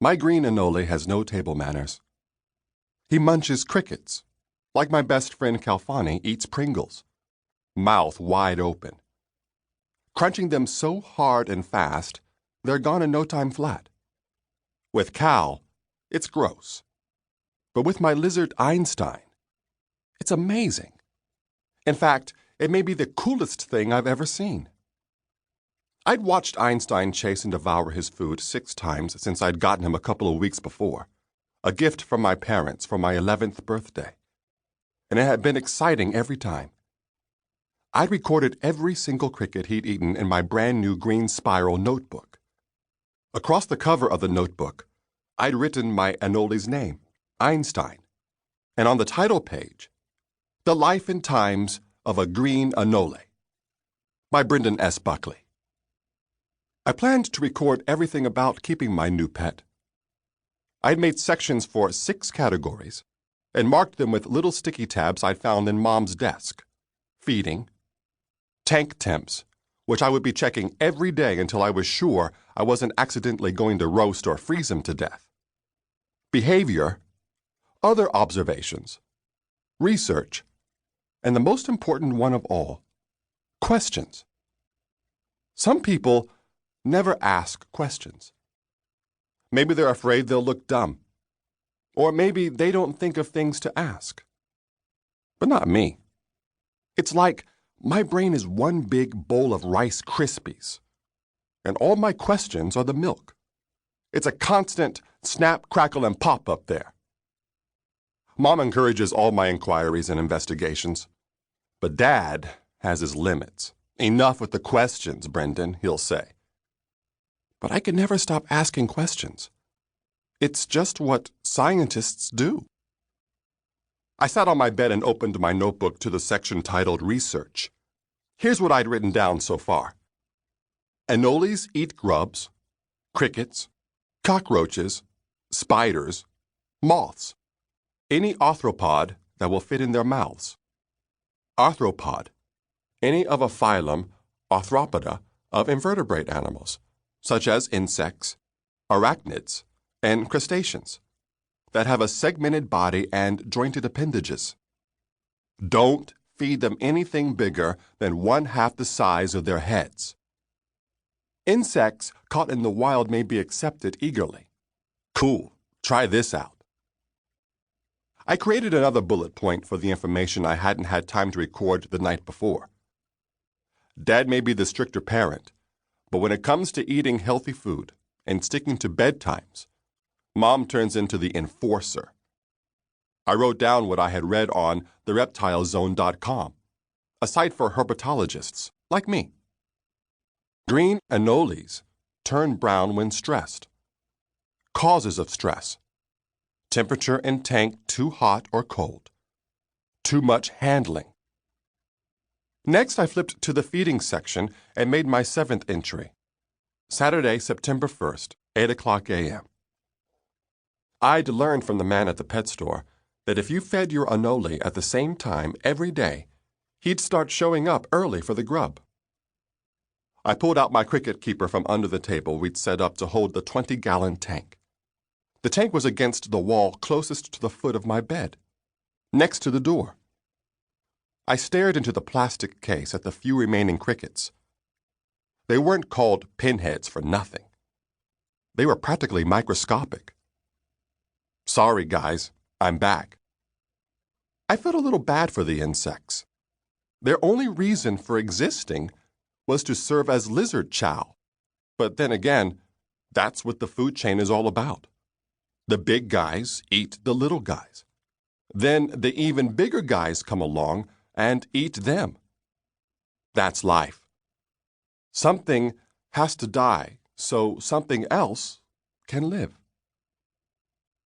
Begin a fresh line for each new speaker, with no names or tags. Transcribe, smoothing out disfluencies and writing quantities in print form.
My green anole has no table manners. He munches crickets, like my best friend Calfani eats Pringles, mouth wide open, crunching them so hard and fast, they're gone in no time flat. With Cal, it's gross. But with my lizard Einstein, it's amazing. In fact, it may be the coolest thing I've ever seen. I'd watched Einstein chase and devour his food 6 times since I'd gotten him a couple of weeks before, a gift from my parents for my 11th birthday. And it had been exciting every time. I'd recorded every single cricket he'd eaten in my brand new green spiral notebook. Across the cover of the notebook, I'd written my anole's name, Einstein, and on the title page, The Life and Times of a Green Anole, by Brendan S. Buckley. I planned to record everything about keeping my new pet. I'd made sections for 6 categories and marked them with little sticky tabs I'd found in Mom's desk. Feeding, tank temps, which I would be checking every day until I was sure I wasn't accidentally going to roast or freeze him to death. Behavior, other observations, research, and the most important one of all, questions. Some people never ask questions. Maybe they're afraid they'll look dumb. Or maybe they don't think of things to ask. But not me. It's like my brain is one big bowl of Rice Krispies, and all my questions are the milk. It's a constant snap, crackle, and pop up there. Mom encourages all my inquiries and investigations, but Dad has his limits. Enough with the questions, Brendan, he'll say. But I can never stop asking questions. It's just what scientists do. I sat on my bed and opened my notebook to the section titled Research. Here's what I'd written down so far. Anoles eat grubs, crickets, cockroaches, spiders, moths, any arthropod that will fit in their mouths. Arthropod, any of a phylum, Arthropoda, of invertebrate animals, such as insects, arachnids, and crustaceans, that have a segmented body and jointed appendages. Don't feed them anything bigger than 1/2 the size of their heads. Insects caught in the wild may be accepted eagerly. Cool, try this out. I created another bullet point for the information I hadn't had time to record the night before. Dad may be the stricter parent, but when it comes to eating healthy food and sticking to bedtimes, Mom turns into the enforcer. I wrote down what I had read on thereptilezone.com, a site for herpetologists like me. Green anoles turn brown when stressed. Causes of stress: temperature in tank too hot or cold, too much handling. Next, I flipped to the feeding section and made my 7th entry. Saturday, September 1st, 8:00 a.m. I'd learned from the man at the pet store that if you fed your anole at the same time every day, he'd start showing up early for the grub. I pulled out my cricket keeper from under the table we'd set up to hold the 20-gallon tank. The tank was against the wall closest to the foot of my bed, next to the door. I stared into the plastic case at the few remaining crickets. They weren't called pinheads for nothing. They were practically microscopic. Sorry, guys, I'm back. I felt a little bad for the insects. Their only reason for existing was to serve as lizard chow. But then again, that's what the food chain is all about. The big guys eat the little guys. Then the even bigger guys come along and eat them. That's life. Something has to die so something else can live.